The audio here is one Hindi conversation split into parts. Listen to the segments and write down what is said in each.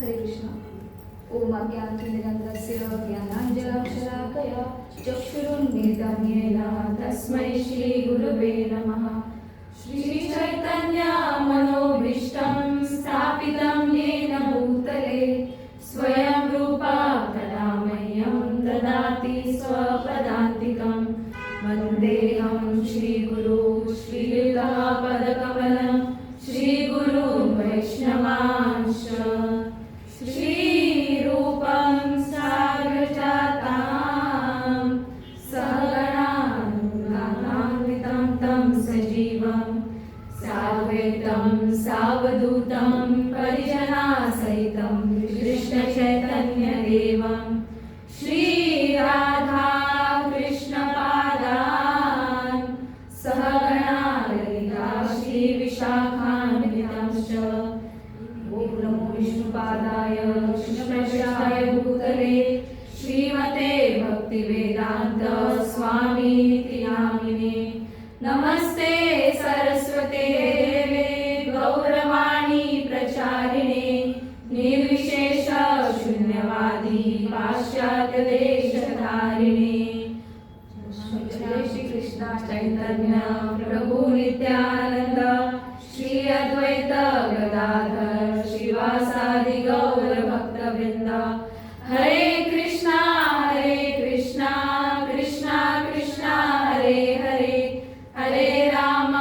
हरे कृष्णा। ओम अज्ञानतिमिरन्धस्य ज्ञानाञ्जनशलाकया चक्षुरुन्मीलितं येन तस्मै श्रीगुरवे नमः। श्रीचैतन्यमनोभीष्टं स्थापितं येन भूतले स्वयं रूपा कदा मह्यं ददाति स्वपदान्तिकं। वन्देऽहं श्रीगुरु श्रीयुतापदकमलं श्रीगुरुं वैष्णवांश्च। श्रीरूपं साग्रजातां सहगणान्वितं तं सजीवं साद्वैतं सावधूतं परिजनासहितं कृष्णचैतन्यदेवं श्रीराधा कृष्णपादान् सहगणा ललिता श्रीविशाखान्वितंश्च। ओम नमो विष्णुपादाय कृष्णप्रेष्ठाय भूतले श्रीमते भक्तिवेदांत स्वामीति नामिने। नमस्ते सरस्वते देवे गौरवाणी प्रचारिणे निर्विशेष शून्यवादी पाश्चात्य देशधारिणे। जय श्री कृष्ण चैतन्य प्रभु नित्यानंद श्री अद्वैत गदाधर श्रीवासादि गौर भक्तवृंद। हरे कृष्णा कृष्णा कृष्णा हरे हरे, हरे राम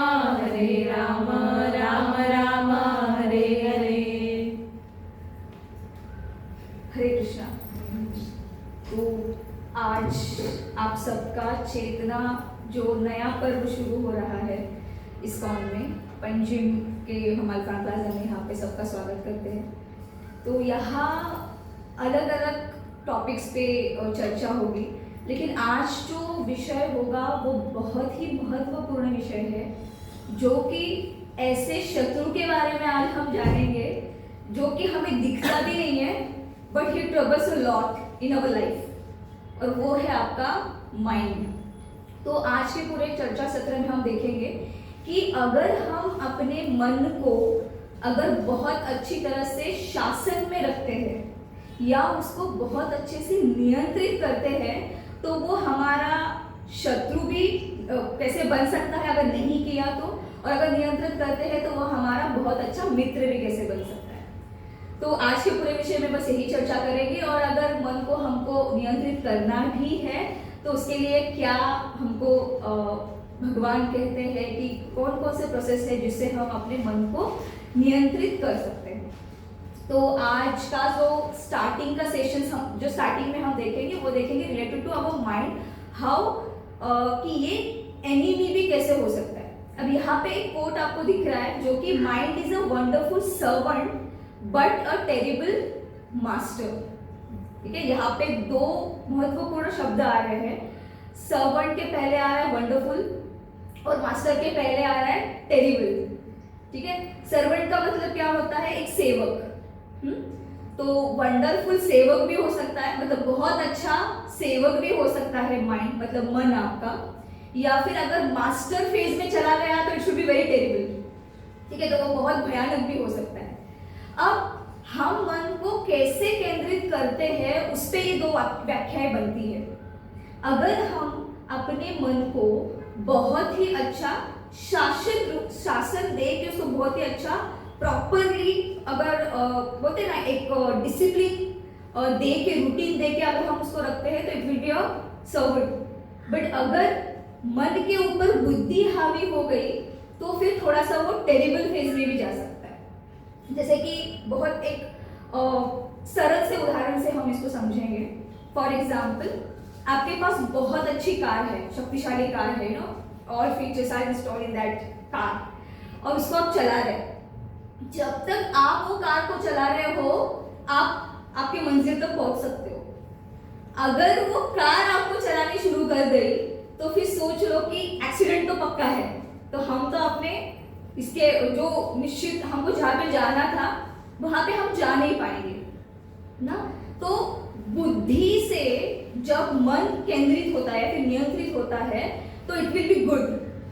राम राम हरे हरे। हरे कृष्णा। तो आज आप सबका चेतना जो नया पर्व शुरू हो रहा है इस्कॉन में पंजिम के हमारे प्लाजा में, यहाँ पे सबका स्वागत करते हैं। तो यहाँ अलग अलग टॉपिक्स पे चर्चा होगी, लेकिन आज जो विषय होगा वो बहुत ही महत्वपूर्ण विषय है, जो कि ऐसे शत्रु के बारे में आज हम जानेंगे जो कि हमें दिखता भी नहीं है, but he troubles a lot in our life, और वो है आपका माइंड। तो आज के पूरे चर्चा सत्र में हम देखेंगे कि अगर हम अपने मन को अगर बहुत अच्छी तरह से शासन में रखते हैं या उसको बहुत अच्छे से नियंत्रित करते हैं, तो वो हमारा शत्रु भी कैसे बन सकता है अगर नहीं किया तो, और अगर नियंत्रित करते हैं तो वो हमारा बहुत अच्छा मित्र भी कैसे बन सकता है। तो आज के पूरे विषय में बस यही चर्चा करेंगे। और अगर मन को हमको नियंत्रित करना भी है तो उसके लिए क्या हमको भगवान कहते हैं कि कौन कौन से प्रोसेस है जिससे हम अपने मन को नियंत्रित कर सकते हैं। तो आज का जो स्टार्टिंग का सेशन जो स्टार्टिंग में हम देखेंगे वो देखेंगे related to our mind, how कि ये एनिमी भी कैसे हो सकता है। अब यहाँ पे एक कोट आपको दिख रहा है जो कि mind is a wonderful servant but a terrible master. ठीक है, यहाँ पे दो महत्वपूर्ण शब्द आ रहे हैं। सर्वेंट के पहले आ रहा है वंडरफुल और मास्टर के पहले आ रहा है टेरिबल। ठीक है, सर्वेंट का मतलब क्या होता है? एक सेवक। तो वंडरफुल सेवक भी हो सकता है, मतलब बहुत अच्छा सेवक भी हो सकता है माइंड, मतलब मन आपका। या फिर अगर मास्टर फेज में चला गया तो it should be very terrible. ठीक है, तो वो बहुत भयानक भी हो सकता है। अब हम मन को कैसे केंद्रित करते हैं उस पे ये दो व्याख्याएं बनती है। अगर हम अपने मन को बहुत ही अच्छा शासन दे के उसको बहुत ही अच्छा प्रॉपरली अगर बोलते ना एक डिसिप्लिन दे के, रूटीन दे के अगर हम उसको रखते हैं तो it will be a servant. But अगर मन के ऊपर बुद्धि हावी हो गई तो फिर थोड़ा सा वो टेरिबल फेज में भी जा सकता है। जैसे कि बहुत एक सरल से उदाहरण से हम इसको समझेंगे। फॉर एग्जाम्पल, आपके पास बहुत अच्छी कार है, शक्तिशाली कार है, no, all features are installed in that car, और उसको आप चला रहे। जब तक आप वो कार को चला रहे हो आप आपके मंजिल तक पहुंच सकते हो। अगर वो कार आपको चलानी शुरू कर गई तो फिर सोच लो कि एक्सीडेंट तो पक्का है। तो हम तो अपने इसके जो निश्चित हमको जहाँ पे जाना था वहां पे हम जा नहीं पाएंगे ना। तो बुद्धि से जब मन केंद्रित होता है फिर नियंत्रित होता है तो it will be good.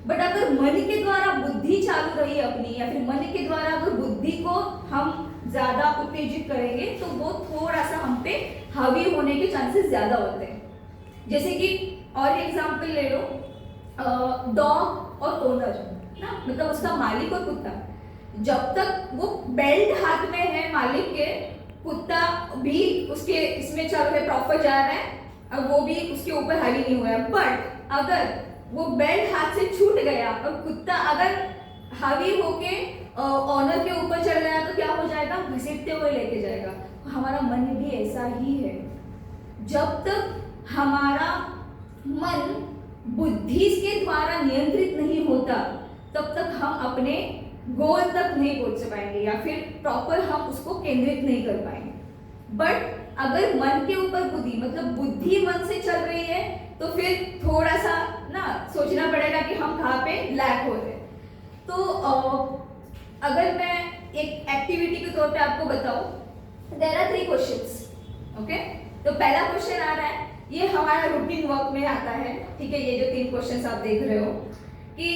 But अगर मन के द्वारा बुद्धि चालू रही अपनी, या फिर मन के द्वारा अगर बुद्धि को हम ज्यादा उत्तेजित करेंगे तो वो थोड़ा सा हम पे हावी होने के चांसेस ज्यादा होते हैं। जैसे कि और एग्जांपल ले लो, डॉग और ओनर ना, मतलब उसका मालिक और कुत्ता, जब तक वो बेल्ट हाथ में है मालिक के, कुत्ता भी उसके इसमें चल रहे प्रॉपर जा रहा है और वो भी उसके ऊपर हावी नहीं हुआ है। बट अगर वो बेल्ट हाथ से छूट गया और कुत्ता अगर हावी होके ऑनर के ऊपर चढ़ गया तो क्या हो जाएगा, घसीटते हुए लेके जाएगा। हमारा मन भी ऐसा ही है, जब तक हमारा मन बुद्धि के द्वारा नियंत्रित नहीं होता तब तक हम अपने गोल तक नहीं पहुंच पाएंगे या फिर प्रॉपर हम उसको केंद्रित नहीं कर पाएंगे। बट अगर मन के ऊपर बुद्धि, मतलब बुद्धि मन से चल रही है तो फिर थोड़ा सा ना सोचना पड़ेगा कि हम कहाँ पे लैक हो रहे हैं। तो अगर मैं एक एक्टिविटी के तौर पे आपको बताऊं, देयर आर 3 क्वेश्चंस, ओके। तो पहला क्वेश्चन आ रहा है, ये हमारा रूटीन वर्क में आता है, ठीक है। ये जो 3 क्वेश्चंस आप देख रहे हो कि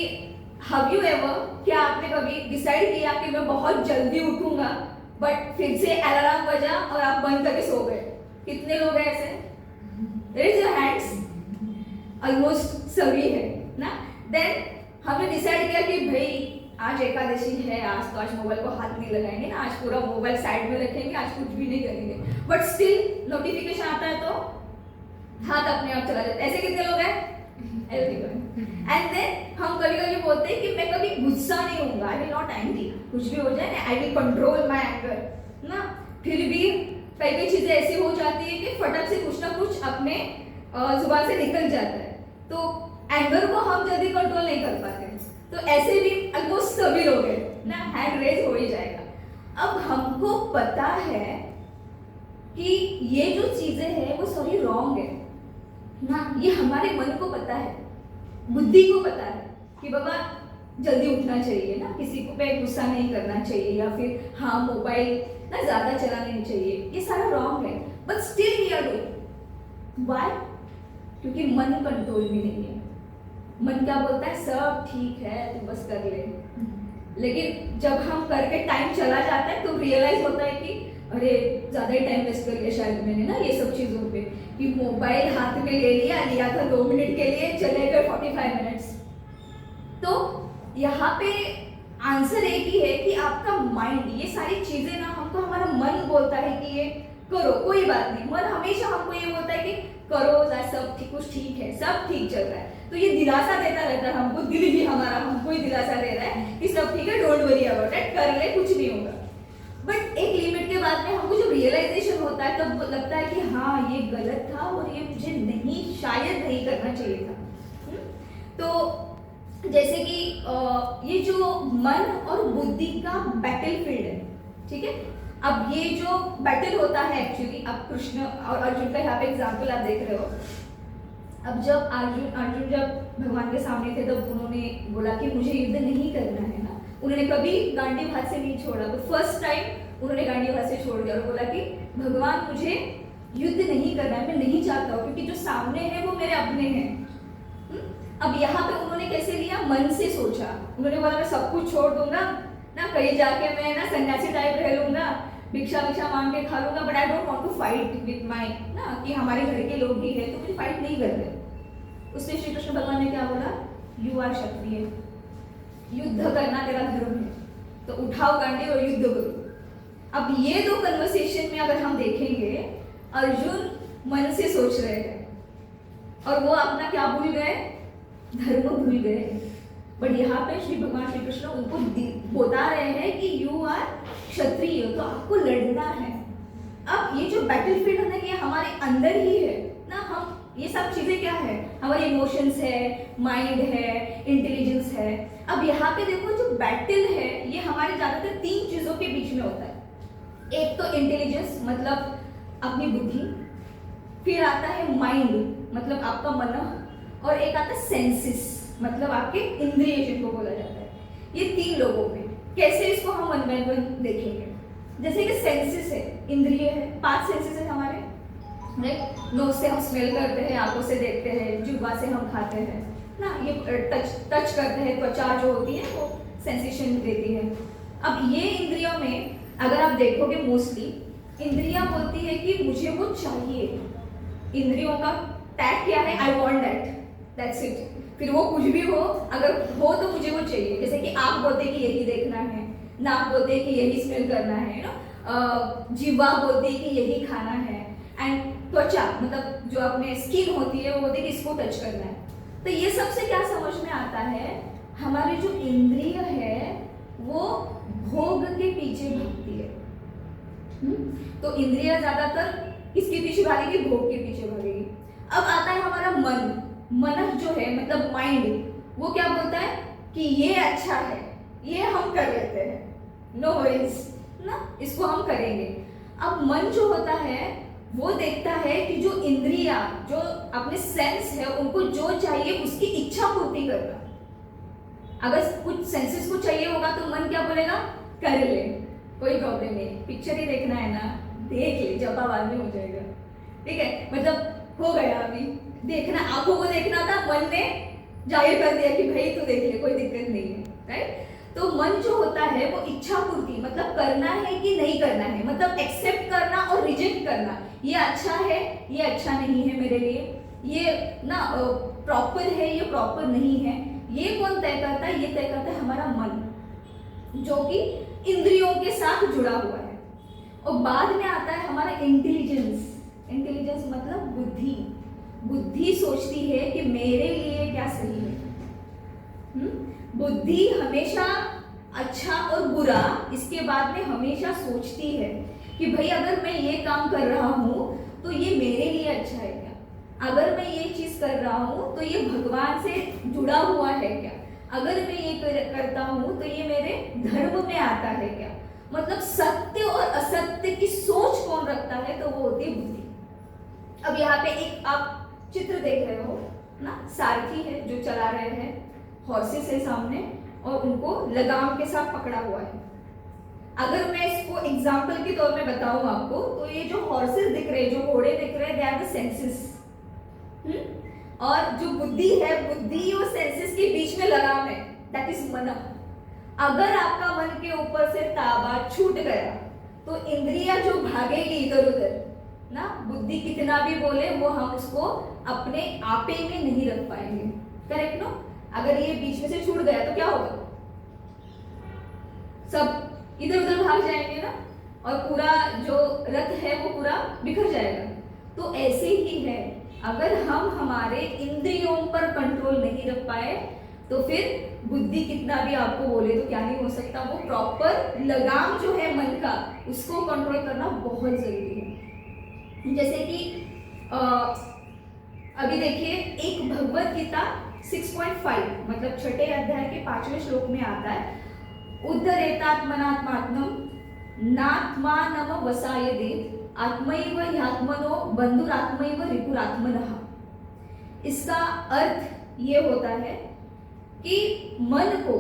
हैव यू एवर, क्या आपने कभी डिसाइड किया कि मैं बहुत जल्दी उठूंगा बट फिर से अलार्म बजा और आप बंद करके सो गए? कितने लोग हैं ऐसे? Raise your hands. ऑलमोस्ट सभी है ना। देन हमने डिसाइड किया कि भाई आज एकादशी है, आज तो आज मोबाइल को हाथ नहीं लगाएंगे ना, आज पूरा मोबाइल साइड में रखेंगे, आज कुछ भी नहीं करेंगे। बट स्टिल नोटिफिकेशन आता है तो हाथ अपने आप चला जाता है। ऐसे कितने लोग हैं? एवरीवन। एंड देन हम कभी कभी बोलते हैं कि मैं कभी गुस्सा नहीं होऊंगा, आई विल नॉट एंग्री, कुछ भी हो जाए ना, I will control my anger ना। फिर भी कई कई चीजें ऐसी हो जाती है कि फटक से कुछ ना कुछ अपने जुबान से निकल जाता है, तो एंगर को हम जल्दी कंट्रोल नहीं कर पाते। तो ऐसे भी ऑलमोस्ट सभी लोग हैं ना, हैंड रेज हो ही जाएगा। अब हमको पता है कि ये जो चीजें हैं वो सभी रॉन्ग है ना, ये हमारे मन को पता है, बुद्धि को पता है कि बाबा जल्दी उठना चाहिए ना, किसी को पे गुस्सा नहीं करना चाहिए, या फिर हाँ मोबाइल ना ज्यादा चलाना नहीं चाहिए, ये सारा रॉन्ग है। But still we are doing. Why? क्योंकि मन कंट्रोल में नहीं है। मन क्या बोलता है, सब ठीक है तू बस कर ले। लेकिन जब हम करके टाइम चला जाता है तो रियलाइज होता है कि अरे ज्यादा ही टाइम वेस्ट कर लिया शायद मैंने ना ये सब चीजों पे, कि मोबाइल हाथ में ले लिया था 2 मिनट के लिए, चले गए 45 मिनट्स। तो यहाँ पे आंसर एक ही है कि आपका माइंड, ये सारी चीजें ना हमको, हमारा मन बोलता है कि ये करो, कोई बात नहीं। मन हमेशा हमको ये बोलता है कि करो, सब ठीक, कुछ ठीक है, सब ठीक चल रहा है। तो ये दिलासा देता रहता है हमको, दिल भी हमारा हमको ही दिलासा दे रहा है कि सब ठीक है, डोंट वरी अबाउट इट, कर ले, कुछ नहीं होगा। बट एक लिमिट के बाद में हमको जब रियलाइजेशन होता है तब लगता है कि हाँ ये गलत था और ये मुझे नहीं, शायद नहीं करना चाहिए था। तो जैसे कि ये जो मन और बुद्धि का बैटल फील्ड है, ठीक है। अब ये जो बैटल होता है एक्चुअली, अब कृष्ण और अर्जुन का यहाँ पे एग्जाम्पल आप देख रहे हो। अब जब अर्जुन जब भगवान के सामने थे तब उन्होंने बोला कि मुझे युद्ध नहीं करना है ना, उन्होंने कभी गांडीव हाथ से नहीं छोड़ा। तो फर्स्ट टाइम उन्होंने गांडीव हाथ से छोड़ दिया और बोला कि भगवान मुझे युद्ध नहीं करना है, मैं नहीं चाहता हूँ, क्योंकि जो सामने है वो मेरे अपने हैं। अब यहाँ पे उन्होंने कैसे लिया, मन से सोचा। उन्होंने बोला मैं सब कुछ छोड़ दूंगा ना, कहीं जाके मैं ना सन्यासी टाइप रह लूंगा, भिक्षा मांग के खा लूंगा, but I don't want to fight with my ना, कि हमारे घर के लोग ही है तो मुझे फाइट नहीं करते। उससे श्री कृष्ण भगवान ने क्या बोला, यू आर क्षत्रिय, युद्ध करना तेरा धर्म है, तो उठाओ गांडी और युद्ध करो। अब ये 2 कन्वर्सेशन में अगर हम देखेंगे, अर्जुन मन से सोच रहे हैं और वो अपना क्या भूल गए, धर्म भूल गए। बट यहाँ पे श्री भगवान श्री कृष्ण उनको बता रहे हैं कि यू आर क्षत्रिय, तो आपको लड़ना है। अब ये जो बैटलफील्ड है ना, ये हमारे अंदर ही है ना। हम ये सब चीजें क्या है, हमारे इमोशंस है, माइंड है, इंटेलिजेंस है। अब यहाँ पे देखो जो बैटल है ये हमारे ज्यादातर 3 चीजों के बीच में होता है। एक तो इंटेलिजेंस मतलब अपनी बुद्धि, फिर आता है माइंड मतलब आपका मन, और एक आता है सेंसेस मतलब आपके इंद्रिय जिनको बोला जाता है। ये 3 लोगों में कैसे इसको हम वन बाय वन देखेंगे। जैसे कि सेंसेस है, इंद्रिय है, 5 सेंसेस है हमारे, राइट। नोज से हम स्मेल करते हैं, आंखों से देखते हैं, जिह्वा से हम खाते हैं ना, ये टच करते हैं, त्वचा जो होती है वो सेंसेशन देती है। अब ये इंद्रियों में अगर आप देखोगे मोस्टली इंद्रियां बोलती है कि मुझे वो चाहिए, इंद्रियों का टैग क्या है, I want that, that's it. फिर वो कुछ भी हो, अगर हो तो मुझे वो चाहिए। जैसे कि आप बोलते कि यही देखना है, नाक बोलते कि यही स्मेल करना है ना, जीवा बोलती कि यही खाना है, एंड त्वचा मतलब जो अपने स्किन होती है वो बोलती कि इसको टच करना है। तो ये सबसे क्या समझ में आता है, हमारी जो इंद्रिय है वो भोग के पीछे भागती है। तो इंद्रिय ज्यादातर किसके पीछे भागेगी, भोग के पीछे भागेगी। अब आता है हमारा मन, मन जो है मतलब माइंड, वो क्या बोलता है कि ये अच्छा है, ये हम कर लेते हैं, नो वरीज ना, इसको हम करेंगे। अब मन जो होता है वो देखता है कि जो इंद्रिया जो अपने सेंस है उनको जो चाहिए उसकी इच्छा पूर्ति करना। अगर कुछ सेंसेस को चाहिए होगा तो मन क्या बोलेगा, कर ले, कोई प्रॉब्लम नहीं, पिक्चर ही देखना है ना, देख ले, जब बाद में हो जाएगा, ठीक है। मतलब हो गया, अभी देखना, आंखों को देखना था, मन ने जाहिर कर दिया कि भाई तू देख ले, कोई दिक्कत नहीं है, राइट। तो मन जो होता है वो इच्छा पूर्ति, मतलब करना है कि नहीं करना है, मतलब एक्सेप्ट करना और रिजेक्ट करना, ये अच्छा है, ये अच्छा नहीं है मेरे लिए, ये ना प्रॉपर है, ये प्रॉपर नहीं है, ये कौन तय करता है, ये तय करता है हमारा मन, जो कि इंद्रियों के साथ जुड़ा हुआ है। और बाद में आता है हमारा इंटेलिजेंस। इंटेलिजेंस मतलब बुद्धि, बुद्धि सोचती है कि मेरे लिए क्या सही है। बुद्धि हमेशा अच्छा और बुरा इसके बाद में हमेशा सोचती है कि भाई अगर मैं ये काम कर रहा हूं तो ये मेरे लिए अच्छा है क्या, अगर मैं ये चीज कर रहा हूं तो ये भगवान से जुड़ा हुआ है क्या, अगर मैं ये करता हूं तो ये मेरे धर्म में आता है क्या। मतलब सत्य और असत्य की सोच कौन रखता है, तो वो होती है बुद्धि। अब यहाँ पे एक आप चित्र देख रहे हो ना, सारथी है जो चला रहे हैं, हॉर्सेस है सामने और उनको लगाम के साथ पकड़ा हुआ है। अगर मैं इसको एग्जाम्पल के तौर में बताऊं आपको, तो ये जो हॉर्सेस दिख रहे हैं, जो घोड़े दिख रहे हैं, दे आर द सेंसेस, और जो बुद्धि है, बुद्धि और सेंसेस के बीच में लगाम है, दैट इज मन। अगर आपका मन के ऊपर से ताबा छूट गया तो इंद्रिया जो भागेगी इधर उधर ना, बुद्धि कितना भी बोले वो हम उसको अपने आपे में नहीं रख पाएंगे, करेक्ट नो। अगर ये बीच में से छूट गया तो क्या होगा, सब इधर उधर भाग जाएंगे ना, और पूरा जो रथ है वो पूरा बिखर जाएगा। तो ऐसे ही है, अगर हम हमारे इंद्रियों पर कंट्रोल नहीं रख पाए तो फिर बुद्धि कितना भी आपको बोले तो क्या नहीं हो सकता, वो प्रॉपर लगाम जो है मन का उसको कंट्रोल करना बहुत जरूरी है। जैसे कि अभी देखिए एक भगवत गीता 6.5 मतलब छठे अध्याय के 5वें श्लोक में आता है, उद्धरेतात्मनात्मात्मम नात्मानम वसायदे आत्मैव ह्यात्मनो बंधुरात्मैव रिपुरात्मनः। इसका अर्थ ये होता है कि मन को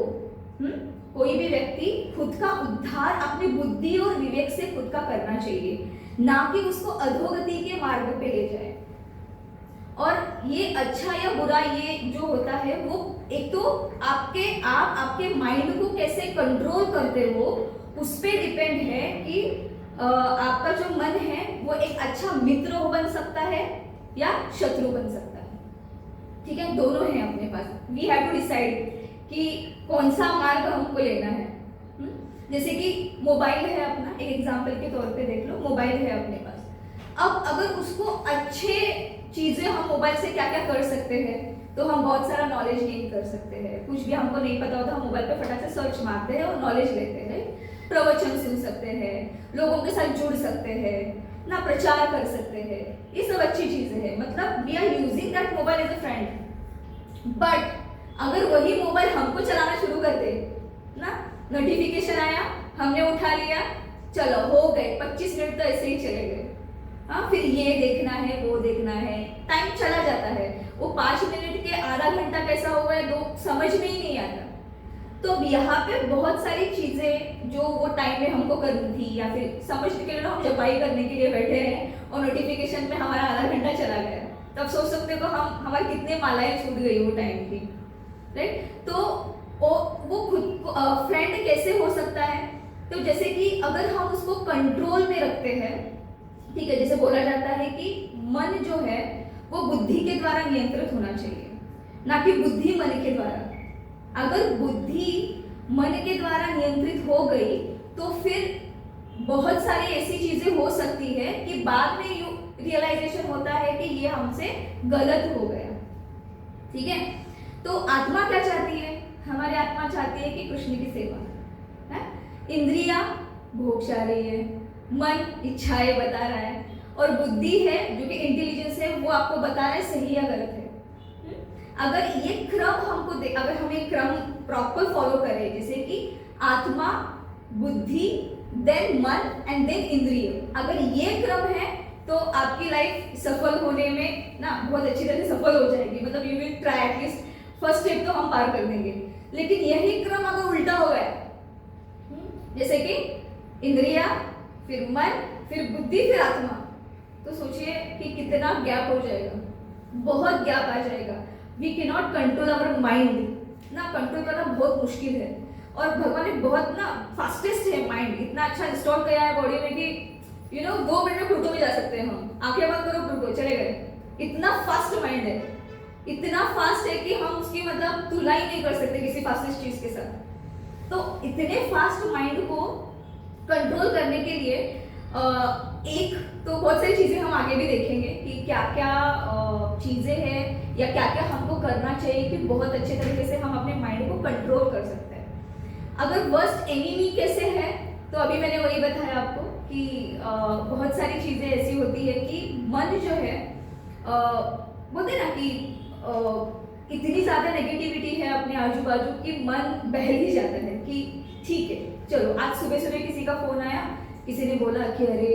कोई भी व्यक्ति खुद का उद्धार अपनी बुद्धि और विवेक से खुद का करना चाहिए, ना कि उसको अधोगति के मार्ग पे ले जाए। और ये अच्छा या बुरा ये जो होता है वो एक तो आपके माइंड को कैसे कंट्रोल करते हो उस पे डिपेंड है कि आपका जो मन है वो एक अच्छा मित्र बन सकता है या शत्रु बन सकता है, ठीक है, दोनों हैं अपने पास। वी हैव टू डिसाइड कि कौन सा मार्ग हमको लेना है। जैसे कि मोबाइल है अपना, एक एग्जांपल के तौर पे देख लो, मोबाइल है अपने पास। अब अगर उसको अच्छे चीजें हम मोबाइल से क्या क्या कर सकते हैं, तो हम बहुत सारा नॉलेज गेन कर सकते हैं। कुछ भी हमको नहीं पता होता हम मोबाइल पे फटाक से सर्च मारते हैं और नॉलेज लेते हैं, प्रवचन सुन सकते हैं, लोगों के साथ जुड़ सकते हैं ना, प्रचार कर सकते हैं, ये सब अच्छी चीजें हैं। मतलब we are using that mobile as a friend. But अगर वही मोबाइल हमको चलाना शुरू कर दे ना, नोटिफिकेशन आया, हमने उठा लिया, चलो हो गए 25 मिनट तो ऐसे ही चले गए, हाँ, फिर ये देखना है वो देखना है, टाइम चला जाता है। वो 5 मिनट के आधा घंटा कैसा हुआ है दो समझ में ही नहीं आता। तो अब यहाँ पे बहुत सारी चीजें जो वो टाइम में हमको करनी थी, या फिर समझ के लिए हम जपाई करने के लिए बैठे हैं और नोटिफिकेशन में हमारा आधा घंटा चला गया, तब सोच सकते हो हम हमारी कितने मालाएं छूट गई वो टाइम की, राइट। तो वो खुद फ्रेंड कैसे हो सकता है, तो जैसे कि अगर हम उसको कंट्रोल में रखते हैं, ठीक है, जैसे बोला जाता है कि मन जो है वो बुद्धि के द्वारा नियंत्रित होना चाहिए, ना कि बुद्धि मन के द्वारा। अगर बुद्धि मन के द्वारा नियंत्रित हो गई तो फिर बहुत सारी ऐसी चीजें हो सकती है कि बाद में रियलाइजेशन होता है कि ये हमसे गलत हो गया। ठीक है, तो आत्मा क्या चाहती है? हमारी आत्मा चाहती है कि कृष्ण की सेवा है। इंद्रियां भोग चाह रही है, मन इच्छाएं बता रहा है, और बुद्धि है जो कि इंटेलिजेंस है, वो आपको बता रहा है सही या गलत है। अगर ये क्रम हमको अगर हम ये क्रम प्रॉपर फॉलो करें, जैसे कि आत्मा, बुद्धि, देन मन एंड देन इंद्रिय, अगर ये क्रम है तो आपकी लाइफ सफल होने में ना बहुत अच्छी तरह से सफल हो जाएगी। मतलब you will try, at least first step तो हम पार कर देंगे। लेकिन यही क्रम अगर उल्टा हो गया, जैसे कि इंद्रिया, फिर मन, फिर बुद्धि, फिर आत्मा, तो सोचिए कि कितना गैप हो जाएगा, बहुत गैप आ जाएगा। We can not control our mind ना, कंट्रोल करना बहुत मुश्किल है। और भगवान ने बहुत ना फास्टेस्ट है माइंड, इतना अच्छा इंस्टॉल किया है बॉडी में कि 2 मिनट में प्लूटो में जा सकते हैं हम। आंखें बंद करो, प्लूटो चले गए। इतना फास्ट माइंड है, इतना फास्ट है कि हम उसकी मतलब तुलना ही नहीं कर सकते किसी फास्टेस्ट चीज के साथ। तो इतने फास्ट माइंड को कंट्रोल करने के लिए एक तो बहुत सारी चीजें हम आगे भी देखेंगे कि क्या क्या चीजें हैं या क्या क्या हमको करना चाहिए कि बहुत अच्छे तरीके से हम अपने माइंड को कंट्रोल कर सकते हैं। अगर वर्स्ट एनिमी कैसे है, तो अभी मैंने वही बताया आपको कि बहुत सारी चीजें ऐसी होती है कि मन जो है बोलते ना कि इतनी ज्यादा नेगेटिविटी है अपने आजू बाजू कि मन बहल ही जाता है कि ठीक है चलो। आज सुबह सुबह किसी का फोन आया, किसी ने बोला कि अरे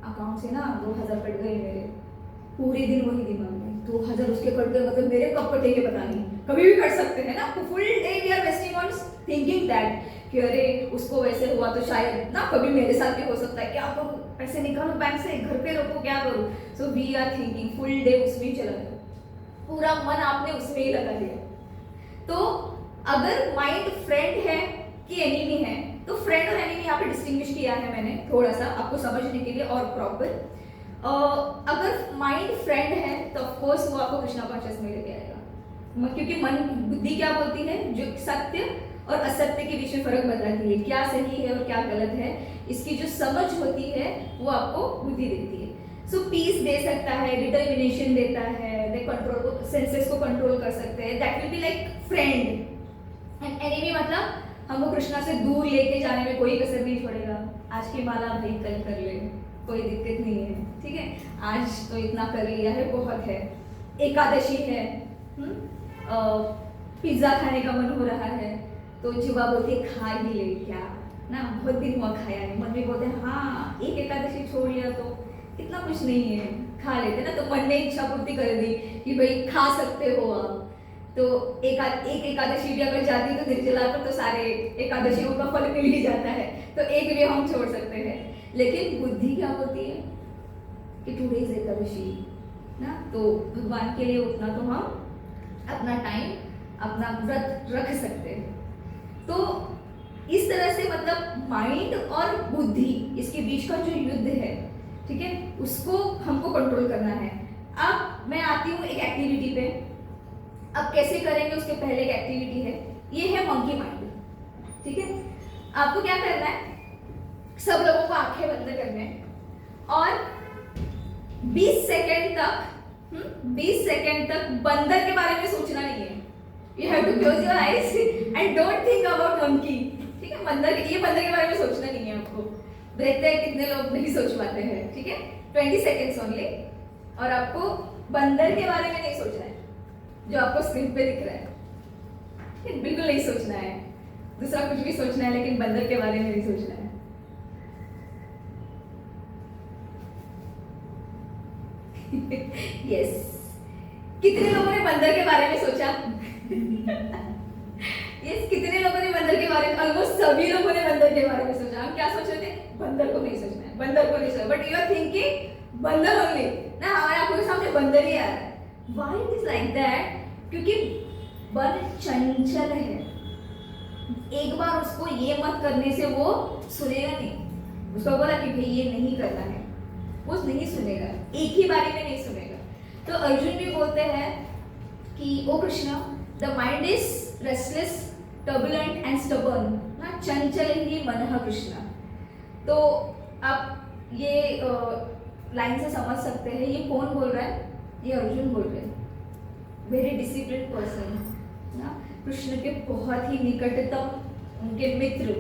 अकाउंट से ना 2000 कट गए मेरे, पूरे दिन वही दिमाग में 2000 उसके कट गए, मतलब मेरे कब कटेंगे पता नहीं, कभी भी कट सकते हैं ना। Full day we are wasting on thinking that कि अरे उसको वैसे हुआ तो शायद ना कभी मेरे साथ भी हो सकता है, क्या करूँ, पैसे निकालो बैंक से, घर पे रखो, क्या करूँ। So we are thinking, full day उसमें ही चला गया, पूरा मन आपने उसमें ही लगा दिया। तो अगर माइंड फ्रेंड है कि एनिमी है, तो फ्रेंड और एनिमी यहाँ पे डिस्टिंग्विश किया है मैंने थोड़ा सा आपको समझने के लिए और प्रॉपर। अगर माइंड फ्रेंड है तो ऑफ कोर्स वो आपको कृष्णा कॉन्शियस में लेके आएगा, क्योंकि मन बुद्धि क्या बोलती है, जो सत्य और असत्य के बीच में फर्क बताती है, क्या सही है और क्या गलत है, इसकी जो समझ होती है वो आपको बुद्धि देती है। सो पीस दे सकता है, डिटर्मिनेशन देता है, दे कंट्रोल को, सेंसेस को कंट्रोल कर सकते हैं, that will be like friend. And enemy मतलब हमको कृष्णा से दूर लेके जाने में कोई कसर नहीं छोड़ेगा। आज की माला भाई कल कर ले, कोई दिक्कत नहीं है, ठीक है, आज तो इतना कर लिया है, बहुत है, एकादशी है, पिज्जा खाने का मन हो रहा है तो जीवा बोलती है खा ही ले क्या ना, बहुत दिन हुआ खाया है। मन भी बोलते हैं हाँ एक एकादशी छोड़ लिया तो इतना कुछ नहीं है, खा लेते ना। तो मन ने इच्छा पूर्ति कर दी कि भाई खा सकते हो आप। तो एक एकादशी भी अगर जाती तो निर्जला तो सारे एकादशियों का फल मिल ही जाता है, तो एक भी हम छोड़ सकते हैं। लेकिन बुद्धि क्या होती है कि टुडे इज एकादशी ना, तो भगवान के लिए उतना तो हम अपना टाइम, अपना व्रत रख सकते हैं। तो इस तरह से मतलब माइंड और बुद्धि इसके बीच का जो युद्ध है, ठीक है, उसको हमको कंट्रोल करना है। अब मैं आती हूँ एक एक्टिविटी पे। अब कैसे करेंगे उसके पहले एक एक्टिविटी है, ये है मंकी माइंड, ठीक है। आपको क्या करना है, सब लोगों को आंखें बंद करने हैं और 20 सेकेंड तक बंदर के बारे में सोचना नहीं है। You have to close your eyes and don't think about monkey, ठीक है। ये बंदर के बारे में सोचना नहीं है आपको। देखते हैं कितने लोग नहीं सोच पाते हैं, ठीक है। 20 seconds ओनली, और आपको बंदर के बारे में नहीं सोचना है जो आपको स्क्रीन पे दिख रहा है, बिल्कुल नहीं सोचना है। दूसरा कुछ भी सोचना है लेकिन बंदर के बारे में नहीं सोचना है। यस कितने लोगों ने बंदर के बारे में सोचा? यस कितने लोगों ने बंदर के बारे में, ऑलमोस्ट सभी लोगों ने बंदर के बारे में सोचा। हम क्या सोच रहे थे, बंदर को नहीं सोचना है, बंदर को नहीं सोचना, बट यू आर थिंकिंग बंदर ओनली ना, हमारे आंखों के सामने बंदर ही आ रहा है। Why it is like that? क्योंकि मन चंचल है, एक बार उसको ये मत करने से वो सुनेगा नहीं। उसको बोला कि भाई ये नहीं करना है, वो नहीं सुनेगा, एक ही बारी में नहीं सुनेगा। तो अर्जुन भी बोलते हैं कि oh Krishna, the mind is restless, turbulent and stubborn, ना चंचल ही मनः कृष्णा। तो आप ये लाइन से समझ सकते हैं ये कौन बोल रहा है, ये अर्जुन बोल रहे हैं। वेरी डिसिप्लिन पर्सन ना, कृष्ण के बहुत ही निकटतम उनके मित्र,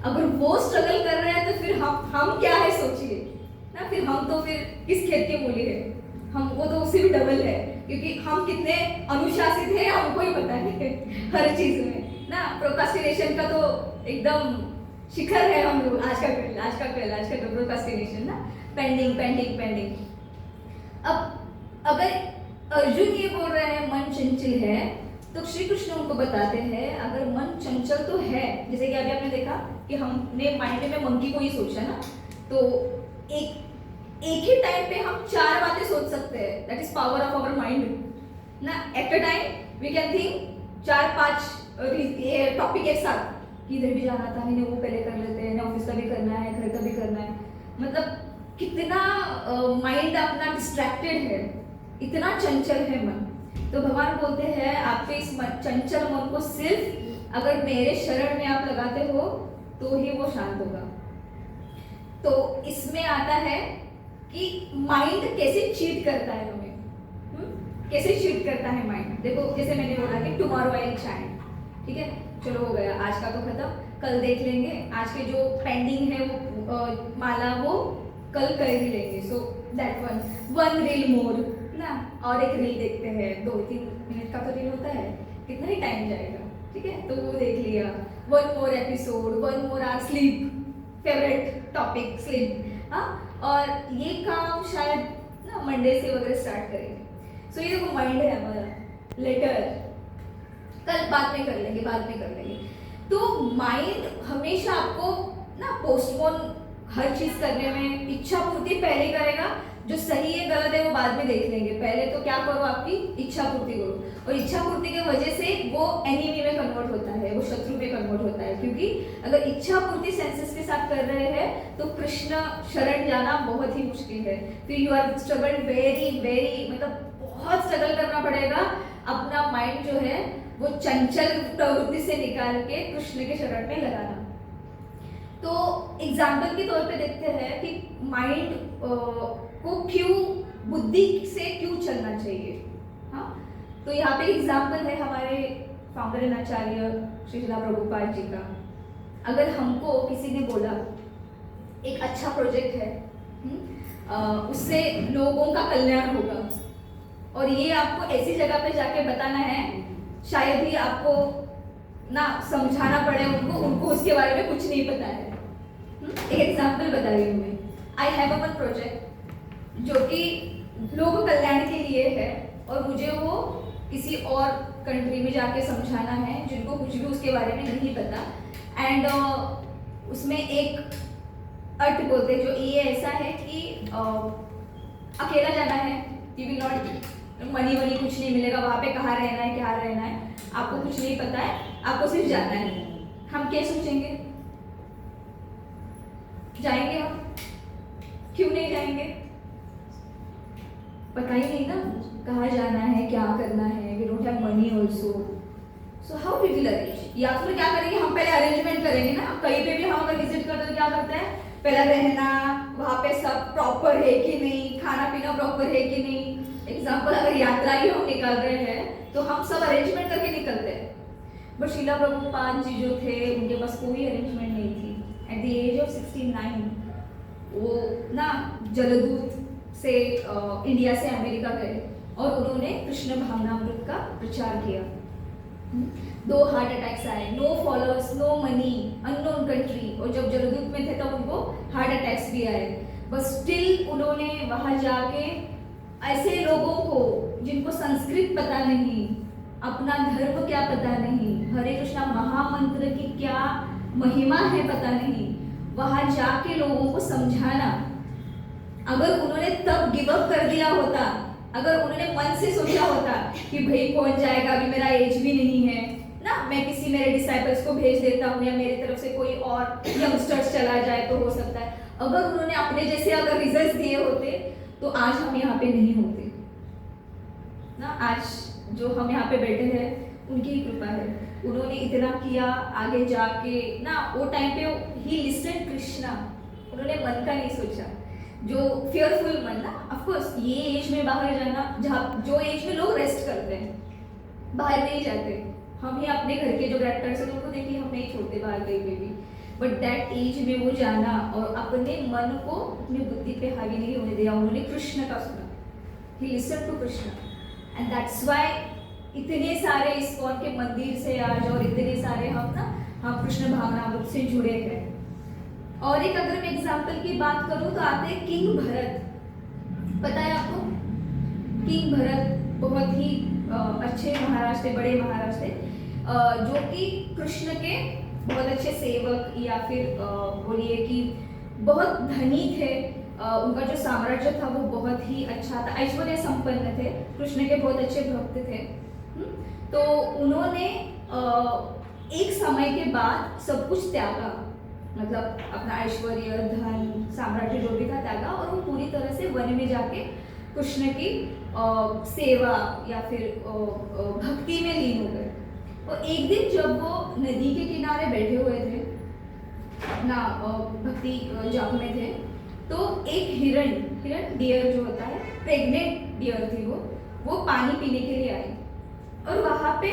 अगर वो स्ट्रगल कर रहे हैं तो फिर हम क्या है सोचिए ना। फिर हम तो फिर किस खेत के मूली है, हम वो तो उससे भी डबल है, क्योंकि हम कितने अनुशासित हैं हमको ही पता है हर चीज में ना। प्रोक्रास्टिनेशन का तो एकदम शिखर है हम लोग, आज का प्रोक्रास्टिनेशन ना, पेंडिंग। अब अगर अर्जुन ये बोल रहे हैं मन चंचल है, तो श्री कृष्ण उनको बताते हैं अगर मन चंचल तो है, जैसे कि अभी आपने देखा कि हमने माइंड में मंकी को ही सोचा ना, तो एक ही टाइम पे हम 4 बातें सोच सकते हैं। That is power of our mind ना। At a time we can think 4-5 topic एक साथ, कि इधर भी जाना था, नहीं वो पहले कर लेते हैं, ऑफिस का भी करना है, घर का भी करना है। मतलब कितना माइंड अपना डिस्ट्रैक्टेड है, इतना चंचल है मन। तो भगवान बोलते हैं आपके इस चंचल मन को सिर्फ अगर मेरे शरण में आप लगाते हो तो ही वो शांत होगा। तो इसमें आता है कि माइंड कैसे चीट करता है हमें, कैसे चीट करता है माइंड। देखो जैसे मैंने बोला कि टुमारो आई विल शाइन, ठीक है, चलो हो गया, आज का तो खत्म, कल देख लेंगे, आज के जो पेंडिंग है वो माला वो कल कर ही लेंगे। सो दैट वन रील मोर ना, और एक रील देखते हैं, 2-3 मिनट का तो रील होता है, कितना ही टाइम जाएगा, ठीक है, तो वो देख लिया। One more episode, one more hour sleep, favourite topic sleep, हाँ, और ये काम शायद ना मंडे से वगैरह स्टार्ट करेंगे। सो ये देखो माइंड है हमारा, लेटर कल बाद में कर लेंगे। तो माइंड हमेशा आपको ना पोस्टपोन हर चीज करने में, इच्छा पूर्ति पहले करेगा, जो सही है गलत है वो बाद में देख लेंगे, पहले तो क्या करो आपकी इच्छा पूर्ति करो। और इच्छा पूर्ति की वजह से वो एनिमी में कन्वर्ट होता है, वो शत्रु में कन्वर्ट होता है, क्योंकि अगर इच्छा पूर्ति सेंसेस के साथ कर रहे हैं तो कृष्ण शरण जाना बहुत ही मुश्किल है। फिर यू आर स्ट्रगल वेरी मतलब बहुत स्ट्रगल करना पड़ेगा अपना माइंड जो है वो चंचल प्रवृत्ति से निकाल के कृष्ण के शरण में लगाना। तो एग्जाम्पल के तौर पे देखते हैं कि माइंड को क्यों, बुद्धि से क्यों चलना चाहिए। हाँ, तो यहाँ पे एग्जाम्पल है हमारे फाउंडर एंड आचार्य श्रीला प्रभुपाद जी का। अगर हमको किसी ने बोला एक अच्छा प्रोजेक्ट है, उससे लोगों का कल्याण होगा, और ये आपको ऐसी जगह पे जाके बताना है, शायद ही आपको ना समझाना पड़े उनको उसके बारे में कुछ नहीं पता है। एक एग्जाम्पल बता रही हूँ मैं। I have a one project जो कि लोक कल्याण के लिए है, और मुझे वो किसी और कंट्री में जाके समझाना है जिनको कुछ भी उसके बारे में नहीं पता। एंड उसमें एक अर्थ बोलते हैं जो ये ऐसा है कि अकेला जाना है, यू विल नॉट मनी कुछ नहीं मिलेगा वहाँ पे, कहाँ रहना है क्या रहना है आपको कुछ नहीं पता है, आपको सिर्फ जाना है। हम क्या सोचेंगे, जाएंगे हम, क्यों नहीं जाएंगे, पता ही नहीं ना कहाँ जाना है क्या करना है, we don't have money also, so how we will arrange. या तो क्या करेंगे, हम पहले अरेंजमेंट करेंगे ना, कहीं पे भी हम अगर विजिट करते तो क्या करते हैं, पहले रहना, वहाँ पे सब प्रॉपर है कि नहीं, खाना पीना प्रॉपर है कि नहीं। एग्जाम्पल अगर यात्रा ही हम निकल रहे हैं तो हम सब अरेंजमेंट करके निकलते हैं, बट शीला प्रभुपाद जी जो थे उनके पास कोई अरेंजमेंट नहीं थी। एट द एज ऑफ 69 वो ना जलदूत से इंडिया से अमेरिका गए और उन्होंने कृष्ण भावनामृत का प्रचार किया। 2 हार्ट अटैक्स आए, no followers, no money, unknown country, और जब जलदूत में थे तब उनको हार्ट अटैक्स भी आए, बस स्टिल उन्होंने वहां जाके ऐसे लोगों को जिनको संस्कृत पता नहीं, अपना धर्म क्या पता नहीं, हरे कृष्णा महामंत्र की क्या महिमा है पता नहीं, वहां जाके लोगों को समझाना। अगर उन्होंने तब गिव अप कर दिया होता, अगर उन्होंने मन से सोचा होता कि भाई कौन जाएगा, अभी मेरा एज भी नहीं है ना, मैं किसी मेरे डिसाइपल्स को भेज देता हूँ या मेरी तरफ से कोई और यंगस्टर्स चला जाए तो हो सकता है। अगर उन्होंने अपने जैसे अगर रिजल्ट्स दिए होते तो आज हम यहाँ पे नहीं होते ना। आज जो हम यहाँ पे बैठे हैं उनकी ही कृपा है। उन्होंने इतना किया आगे जाके ना, वो टाइम पे ही लिसन कृष्णा, उन्होंने मन का नहीं सोचा। जो फियरफुल मन ना, ऑफ कोर्स ये एज में बाहर जाना, जहाँ जो एज में लोग रेस्ट करते हैं, बाहर नहीं जाते। हम ही अपने घर के जो ग्रैंड पेरेंट्स हैं उनको देखिए, हम नहीं छोड़ते बाहर कहीं पे भी। बट दैट एज में वो जाना और अपने मन को अपनी बुद्धि पे हावी नहीं होने दिया, उन्होंने कृष्ण का सुना। He listen to Krishna and that's why इतने सारे इस्कॉन के मंदिर से आज और इतने सारे हम कृष्ण भावनामृत से जुड़े हैं। और एक अगर मैं एग्जाम्पल की बात करूं तो आते हैं किंग भरत। पता है आपको किंग भरत बहुत ही अच्छे महाराज थे, बड़े महाराज थे, जो कि कृष्ण के बहुत अच्छे सेवक या फिर बोलिए कि बहुत धनी थे। उनका जो साम्राज्य था वो बहुत ही अच्छा था, ऐश्वर्य संपन्न थे, कृष्ण के बहुत अच्छे भक्त थे। तो उन्होंने एक समय के बाद सब कुछ त्यागा, मतलब अपना ऐश्वर्य, धन, साम्राज्य जो भी था त्यागा, और वो पूरी तरह से वन में जाके कृष्ण की सेवा या फिर भक्ति में लीन हो गए। और एक दिन जब वो नदी के किनारे बैठे हुए थे ना, भक्ति जाप में थे, तो एक हिरण डियर जो होता है, प्रेग्नेंट डियर थी वो पानी पीने के लिए आई। और वहां पे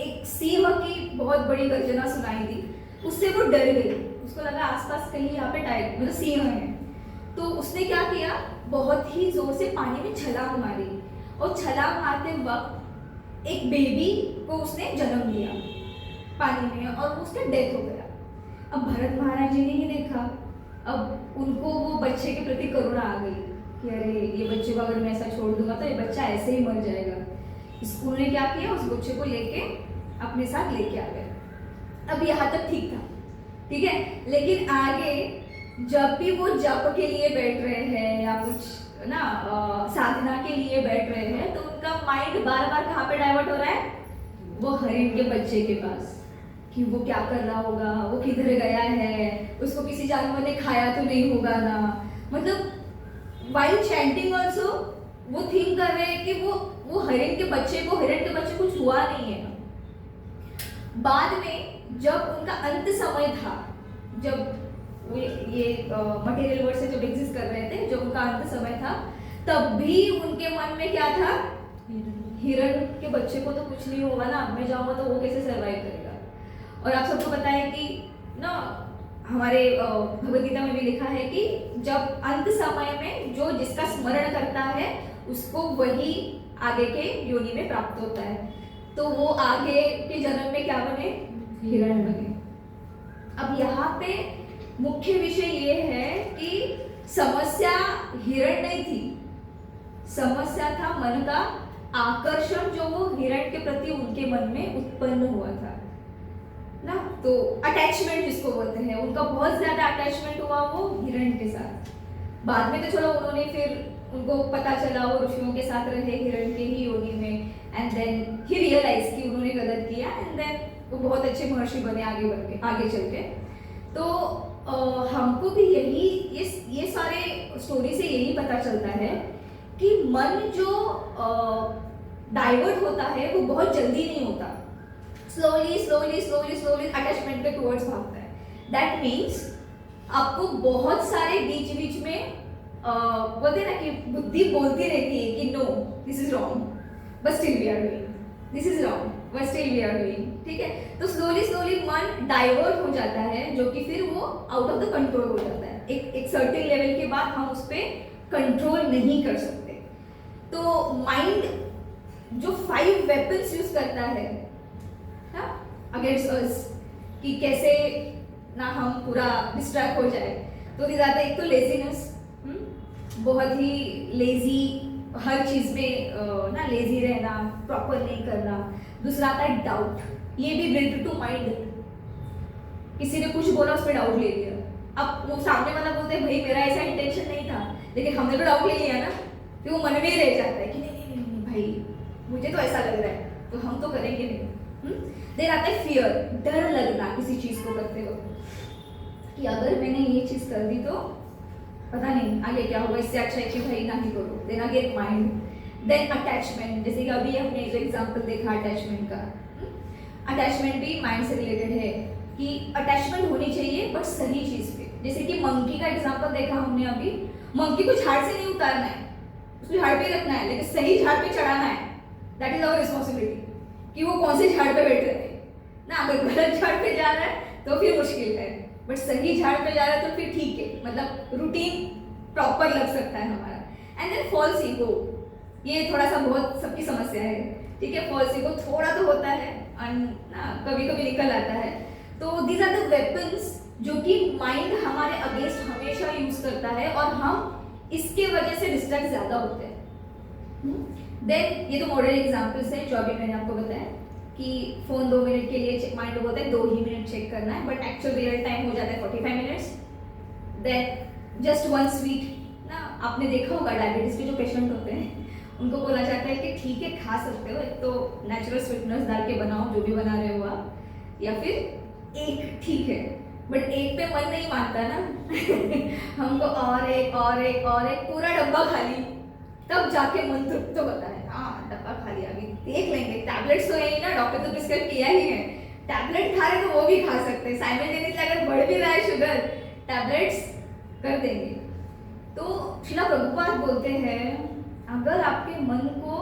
एक सिंह की बहुत बड़ी गर्जना सुनाई दी। उससे वो डर गई, उसको लगा आसपास कहीं यहाँ पे टाइगर मतलब सिंह है। तो उसने क्या किया, बहुत ही जोर से पानी में छलांग मारी, और छलांग मारते वक्त एक बेबी को उसने जन्म दिया पानी में, और उसका डेथ हो गया। अब भरत महाराज जी ने ही देखा, अब उनको वो बच्चे के प्रति करुणा आ गई कि अरे ये बच्चे को अगर मैं ऐसा छोड़ दूंगा तो ये बच्चा ऐसे ही मर जाएगा। स्कूल ने क्या किया, उस बच्चे को लेके अपने साथ लेके आ गए। अब यहाँ तक ठीक था, ठीक है। लेकिन आगे जब भी वो जप के लिए बैठ रहे हैं या कुछ ना साधना के लिए बैठ रहे हैं, तो उनका माइंड बार बार कहाँ पे डाइवर्ट हो रहा है, वो हरिण के बच्चे के पास, कि वो क्या कर रहा होगा, वो किधर गया है, उसको किसी जानवर ने खाया तो नहीं होगा ना। मतलब वाइल चैंटिंग ऑल्सो वो थिंक कर रहे हैं कि वो हिरण के बच्चे को कुछ हुआ नहीं है। बाद में जब उनका अंत समय था, जब ये मटेरियल वर्ल्ड से जब एग्जिस्ट कर रहे थे, जब उनका अंत समय था, तब भी उनके मन में क्या था, हिरण के बच्चे को तो कुछ नहीं होगा ना, मैं जाऊंगा तो वो कैसे सर्वाइव करेगा। और आप सबको पता है कि ना हमारे भगवद गीता में भी लिखा है कि जब अंत समय में जो जिसका स्मरण करता है उसको वही आगे के योनि में प्राप्त होता है। तो वो आगे के जन्म में क्या बने, हिरण बने। अब यहाँ पे मुख्य विषय ये है कि समस्या हिरण नहीं थी, समस्या था मन का आकर्षण जो वो हिरण के प्रति उनके मन में उत्पन्न हुआ था ना। तो अटैचमेंट जिसको बोलते हैं, उनका बहुत ज्यादा अटैचमेंट हुआ वो हिरण के साथ। बाद में तो चलो उन्होंने फिर उनको पता चला, वो ऋषियों के साथ रहे हिरण के ही योनि में, एंड देन ही रियलाइज कि उन्होंने गलत किया, एंड देन वो बहुत अच्छे महर्षि बने आगे चल के। तो हमको भी यही ये सारे स्टोरी से यही पता चलता है कि मन जो डाइवर्ट होता है वो बहुत जल्दी नहीं होता, स्लोली अटैचमेंट के टुवर्ड्स भागता है। दैट मीन्स आपको बहुत सारे बीच में बोलते हैं ना कि बुद्धि बोलती रहती है कि no this is wrong but still we are doing, this is wrong but still we are doing, ठीक है। तो स्लोली मन डाइवर्ट हो जाता है, जो कि फिर वो आउट ऑफ द कंट्रोल हो जाता है। एक सर्टेन लेवल के बाद हम उस पर कंट्रोल नहीं कर सकते। तो माइंड जो 5 वेपन्स यूज करता है अगेंस्ट अस, कि कैसे ना हम पूरा डिस्ट्रैक्ट हो जाए, तो दिखाते एक तो लेजीनेस, बहुत ही लेजी, हर चीज में ना लेजी रहना, प्रॉपर नहीं करना। दूसरा आता है डाउट, ये भी रिलेटेड टू माइंड। किसी ने कुछ बोला, उस पर डाउट ले लिया। अब वो सामने वाला बोलते हैं भाई मेरा ऐसा इंटेंशन नहीं था, लेकिन हमने तो डाउट ले लिया ना, फिर वो मन में ही रह जाता है कि नहीं भाई मुझे तो ऐसा लग रहा है, तो हम तो करेंगे नहीं, देन आता है फियर, डर लगना किसी चीज को करते वक्त, कि अगर मैंने ये चीज कर दी तो पता नहीं आगे क्या होगा, इससे अच्छा है कि भाई ना ही करो। Then again mind, then attachment, जैसे कि अभी हमने जो एग्जांपल देखा अटैचमेंट का, अटैचमेंट भी माइंड से रिलेटेड है कि अटैचमेंट होनी चाहिए बट सही चीज पे। जैसे कि मंकी का एग्जांपल देखा हमने अभी, मंकी को झाड़ से नहीं उतारना है, उसको झाड़ पे रखना है, लेकिन सही झाड़ पे चढ़ाना है। दैट इज आवर रिस्पॉन्सिबिलिटी कि वो कौन से झाड़ पे बैठ रहे हैं ना। अगर गलत झाड़ पे जा रहा है तो फिर मुश्किल है, बट सही झाड़ पे जा रहा है तो फिर ठीक है, मतलब रूटीन प्रॉपर लग सकता है हमारा। एंड देन फॉल्स ईगो, ये थोड़ा सा बहुत सबकी समस्या है, ठीक है। फॉल्स ईगो थोड़ा तो होता है ना, कभी कभी निकल आता है। तो दीज आर द वेपन्स जो कि माइंड हमारे अगेंस्ट हमेशा यूज करता है, और हम इसके वजह से डिस्ट्रैक्ट ज्यादा होते हैं। देन ये तो मॉडर्न एग्जांपल्स है जो अभी मैंने आपको बताया कि फोन 2 मिनट के लिए माइंड बोलता है 2 ही मिनट चेक करना है, बट एक्चुअल रियल टाइम हो जाता है 45 मिनट्स। देन जस्ट 1 स्वीट ना, आपने देखा होगा डायबिटीज के जो पेशेंट होते हैं उनको बोला जाता है कि ठीक है खा सकते हो, एक तो नेचुरल स्वीटनेस डाल के बनाओ जो भी बना रहे हो आप, या फिर एक ठीक है, बट एक पे मन नहीं मानता ना हमको और एक और एक और एक, पूरा डब्बा खाली, तब जाके मन तृप्त होता है। हाँ डब्बा खाली, अभी देख लेंगे, टैबलेट्स तो है ही ना, डॉक्टर तो प्रिस्क्राइब किया ही है, टैबलेट खा रहे तो वो भी खा सकते हैं साइमल्टेनियसली, अगर बढ़ भी रहा है शुगर टैबलेट्स कर देंगे। तो श्रीला प्रभुपाद बोलते हैं अगर आपके मन को,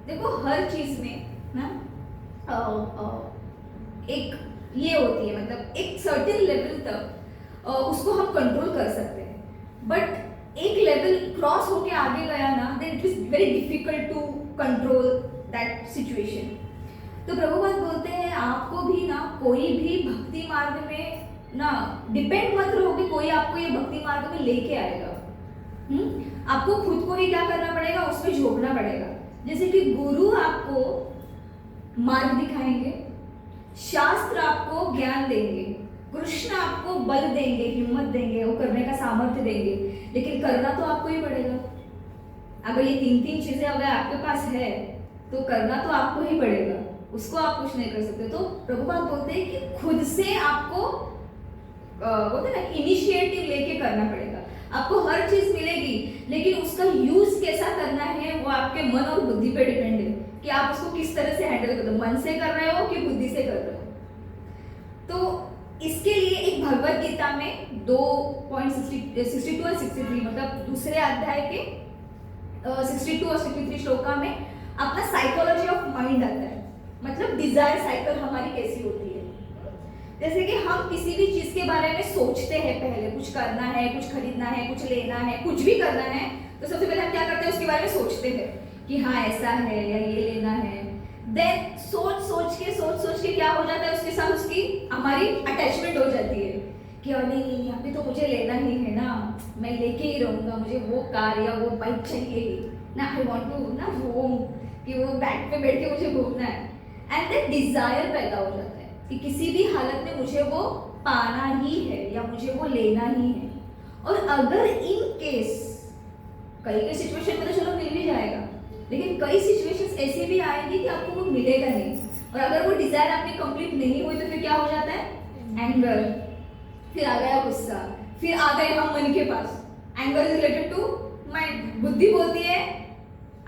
देखो हर चीज में ना एक ये होती है, मतलब एक सर्टेन लेवल तक उसको हम कंट्रोल कर सकते हैं, बट एक लेवल क्रॉस होके आगे गया ना, then it is very difficult to control that situation. तो प्रभुपाद बोलते हैं आपको भी ना कोई भी भक्ति मार्ग में ना डिपेंड मत रहो कि कोई आपको ये भक्ति मार्ग में लेके आएगा। आपको खुद को ही क्या करना पड़ेगा, उसमें झोंकना पड़ेगा। जैसे कि गुरु आपको मार्ग दिखाएंगे, शास्त्र आपको ज्ञान देंगे, कृष्ण आपको बल देंगे, हिम्मत देंगे, वो करने का सामर्थ्य देंगे, लेकिन करना तो आपको ही पड़ेगा। अगर ये 3 चीजें अगर आपके पास है तो करना तो आपको ही पड़ेगा, उसको आप कुछ नहीं कर सकते। तो प्रभुपाद बोलते हैं कि खुद से आपको बोलते हैं ना इनिशिएटिव लेके करना पड़ेगा। आपको हर चीज मिलेगी, लेकिन उसका यूज कैसा करना है वो आपके मन और बुद्धि पे डिपेंड है कि आप उसको किस तरह से हैंडल करते हो, मन से कर रहे हो कि बुद्धि से कर रहे हो। तो इसके लिए एक भगवत गीता में 2.62 और 63, मतलब दूसरे अध्याय के 62 और 63 श्लोका में अपना साइकोलॉजी ऑफ माइंड आता है, मतलब डिजायर साइकिल हमारी कैसी होती है। जैसे कि हम किसी भी चीज के बारे में सोचते हैं, पहले कुछ करना है, कुछ खरीदना है, कुछ लेना है, कुछ भी करना है, तो सबसे पहले हम क्या करते हैं उसके बारे में सोचते हैं कि हाँ ऐसा है या ये लेना है। देन सोच के क्या हो जाता है, उसके साथ उसकी हमारी अटैचमेंट हो जाती है कि अरे नहीं अभी तो मुझे लेना ही है ना, मैं लेके ही रहूंगा, मुझे वो कार या वो बाइक चाहिए ही ना, आई वांट टू ना घूम, कि वो बैक पे बैठ के मुझे घूमना है। एंड देन डिजायर पैदा हो जाता है कि किसी भी हालत में मुझे वो पाना ही है या मुझे वो लेना ही है। और अगर इन केस कई सिचुएशन में तो चलो मिल भी जाएगा, लेकिन कई सिचुएशंस ऐसी भी आएंगी कि आपको वो मिलेगा नहीं, और अगर वो डिजायर आपने कंप्लीट नहीं हुई तो फिर क्या हो जाता है, एंगर, फिर आ गया गुस्सा, फिर आ गए हम मन के पास। Anger is related to mind, बुद्धि बोलती है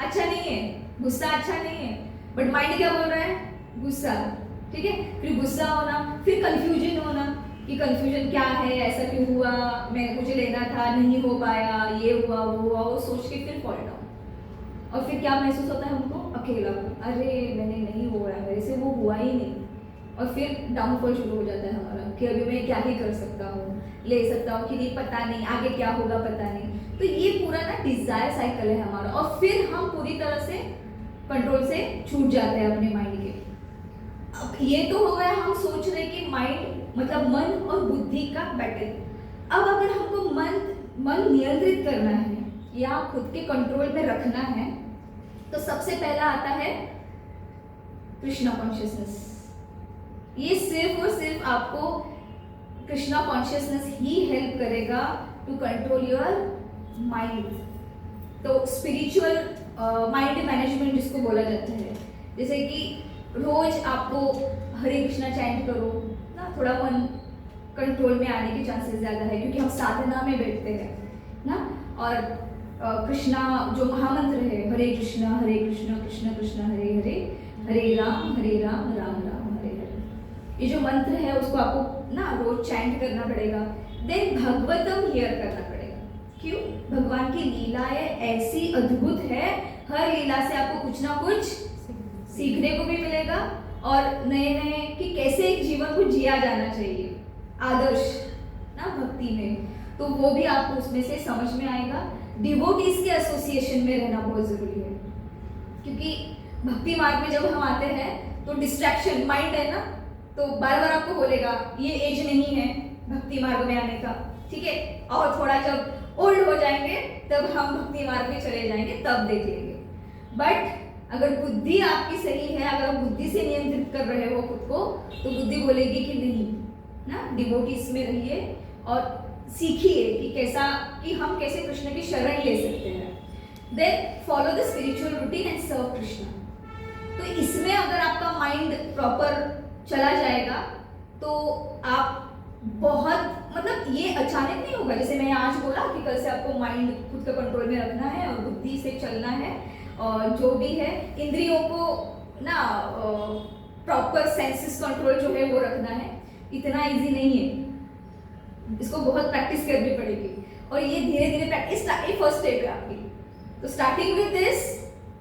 अच्छा नहीं है, गुस्सा अच्छा नहीं है, बट माइंड क्या बोल रहा है, गुस्सा, ठीक है। फिर गुस्सा होना, फिर कंफ्यूजन होना कि कंफ्यूजन क्या है, ऐसा क्यों हुआ, मैं मुझे लेना था नहीं हो पाया, ये हुआ वो हुआ, वो सोच के फिर फॉल डाउन। और फिर क्या महसूस होता है हमको, अकेला, अरे मैंने नहीं हुआ है, मेरे से वो हुआ ही नहीं, और फिर डाउनफॉल शुरू हो जाता है हमारा कि अभी मैं क्या ही कर सकता हूँ, ले सकता हूँ कि नहीं, पता नहीं आगे क्या होगा, पता नहीं। तो ये पूरा ना डिजायर साइकिल है हमारा, और फिर हम पूरी तरह से कंट्रोल से छूट जाते हैं अपने माइंड के। अब ये तो हो गया हम सोच रहे कि माइंड मतलब मन और बुद्धि का बैटल। अब अगर हमको मन नियंत्रित करना है या खुद के कंट्रोल में रखना है, तो सबसे पहला आता है कृष्णा कॉन्शियसनेस। ये सिर्फ और सिर्फ आपको कृष्णा कॉन्शियसनेस ही हेल्प करेगा टू कंट्रोल योर माइंड। तो स्पिरिचुअल माइंड मैनेजमेंट जिसको बोला जाता है, जैसे कि रोज आपको हरे कृष्णा चैंट करो ना, थोड़ा मन कंट्रोल में आने के चांसेस ज़्यादा है, क्योंकि हम साधना में बैठते हैं ना। और कृष्णा जो महामंत्र है, हरे कृष्णा कृष्ण कृष्ण हरे हरे, हरे राम राम राम हरे हरे, ये जो मंत्र है उसको आपको ना रोज चैंट करना पड़ेगा। देन भगवतम हियर करना पड़ेगा। क्यों? भगवान की लीलाएं ऐसी अद्भुत है, हर लीला से आपको कुछ ना कुछ सीखने को भी मिलेगा और नए नए कि कैसे एक जीवन को जिया जाना चाहिए, आदर्श ना भक्ति में, तो वो भी आपको उसमें से समझ में आएगा। डिवोटीज के एसोसिएशन में रहना बहुत जरूरी है, क्योंकि भक्ति मार्ग में जब हम आते हैं तो डिस्ट्रैक्शन माइंड है ना, तो बार बार आपको बोलेगा ये एज नहीं है भक्ति मार्ग में आने का, ठीक है, और थोड़ा जब ओल्ड हो जाएंगे तब हम भक्ति मार्ग में चले जाएंगे, तब देख लेंगे। बट अगर बुद्धि आपकी सही है, अगर आप बुद्धि से नियंत्रित कर रहे हो खुद को, तो बुद्धि बोलेगी कि नहीं ना, डिवोटीज में रहिए और सीखिए कि कैसा कि हम कैसे कृष्ण की शरण ले सकते हैं। Then follow the spiritual routine and serve Krishna. तो इसमें अगर आपका माइंड प्रॉपर चला जाएगा तो आप बहुत मतलब ये अचानक नहीं होगा, जैसे मैंने आज बोला कि कल से आपको माइंड खुद का कंट्रोल में रखना है और बुद्धि से चलना है, और जो भी है इंद्रियों को ना प्रॉपर सेंसेस कंट्रोल जो है वो रखना है। इतना इजी नहीं है, इसको बहुत प्रैक्टिस करनी पड़ेगी, और ये धीरे धीरे प्रैक्टिस फर्स्ट स्टेप है आपकी। तो starting with this,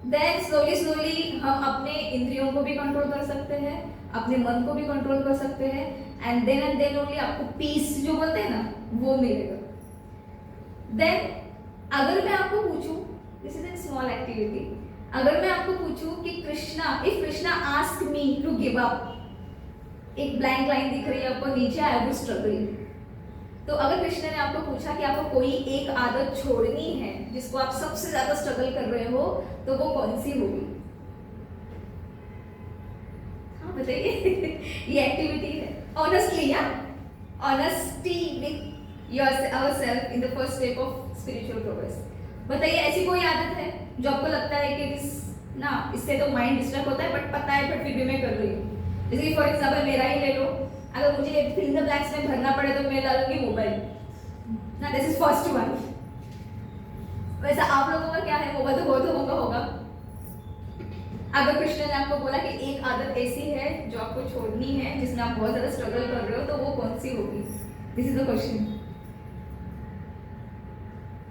then slowly slowly हम अपने इंद्रियों को भी कंट्रोल कर सकते हैं, अपने मन को भी कंट्रोल कर सकते हैं, एंड देन ओनली आपको पीस जो बोलते हैं ना वो मिलेगा। देन अगर मैं आपको पूछूं, this is a small activity, अगर मैं आपको पूछूं कि Krishna, if Krishna ask me to give up, एक ब्लैंक लाइन दिख रही है आपको नीचे, आई विल स्ट्रगल। तो अगर कृष्ण ने आपको पूछा कि आपको कोई एक आदत छोड़नी है जिसको आप सबसे ज्यादा स्ट्रगल कर रहे हो, तो वो कौन सी होगी? हाँ बताइए। ये एक्टिविटी है, ऑनेस्टली, या honesty with yourself in the first step of spiritual progress. बताइए ऐसी कोई आदत है जो आपको लगता है कि इससे तो माइंड डिस्टर्ब होता है, बट पता है बट फिर भी मैं कर रही हूँ। जैसे कि फॉर एग्जाम्पल मेरा ही ले लो, अगर मुझे फिल इन द ब्लैंक्स में भरना पड़े तो मैं डालूंगी मोबाइल ना, दिस इज फर्स्ट वन। वैसा आप लोगों का क्या है? मोबाइल तो बहुत लोगों का होगा। अगर कृष्ण ने आपको बोला कि एक आदत ऐसी है जो आपको छोड़नी है, जिसमें आप बहुत ज्यादा स्ट्रगल कर रहे हो, तो वो कौन सी होगी? This is the question.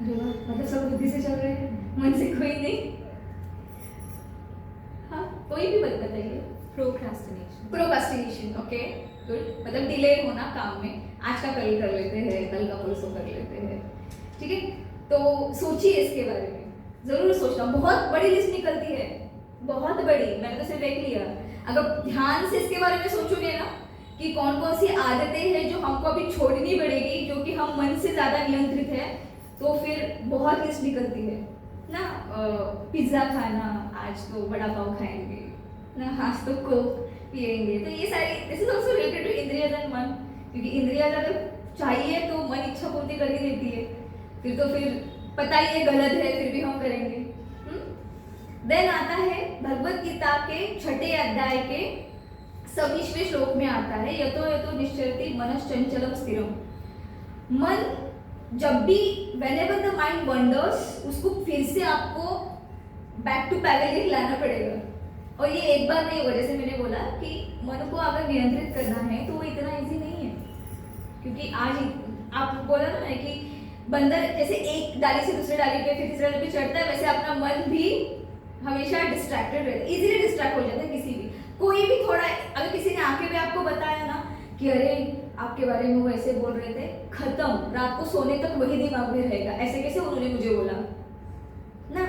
अरे वाह, मतलब सब बुद्धि से चल रहे हैं, मन से कोई नहीं। हाँ, कोई भी बात बताइए। प्रोक्रास्टिनेशन, ओके गुड, मतलब डिले होना काम में, आज का कल कर लेते हैं, कल का परसों कर लेते हैं, ठीक है। तो सोचिए इसके बारे में, जरूर सोचना। बहुत बड़ी लिस्ट निकलती है, बहुत बड़ी, मैंने तो सिर्फ देख लिया। अगर ध्यान से इसके बारे में सोचोगे ना कि कौन कौन सी आदतें हैं जो हमको अभी छोड़नी पड़ेगी, जो कि हम मन से ज्यादा नियंत्रित है, तो फिर बहुत लिस्ट निकलती है ना। पिज्जा खाना, आज तो बड़ा पाव खाएंगे ना, आज तो कोक पिएंगे, तो ये सारी this is also related to इंद्रियज एंड मन, क्योंकि इंद्रियज अगर चाहिए तो मन इच्छा पूर्ति कर ही देती है, फिर पता ही है गलत है, फिर भी हम करेंगे। देन आता है भगवत गीता के 6 अध्याय के 26वें श्लोक में आता है, यतो निश्चरति मनश्चंचलम स्थिरम। मन जब भी whenever the mind wanders, उसको फिर से आपको बैक टू पैवेलियन लाना पड़ेगा, और ये एक बार नहीं होगा। जैसे मैंने बोला कि मन को अगर नियंत्रित करना है तो वो इतना इजी नहीं है, क्योंकि आज आप बोला ना कि बंदर जैसे एक डाली से दूसरे डाली पे फिर तीसरे डाली पे चढ़ता है, वैसे अपना मन भी हमेशा डिस्ट्रैक्टेड रहता है, इजीली डिस्ट्रैक्ट हो जाता है। किसी भी कोई भी थोड़ा, अगर किसी ने आके भी आपको बताया ना कि अरे आपके बारे में वो ऐसे बोल रहे थे, खत्म, रात को सोने तक वही दिमाग में रहेगा, ऐसे कैसे उन्होंने मुझे बोला ना,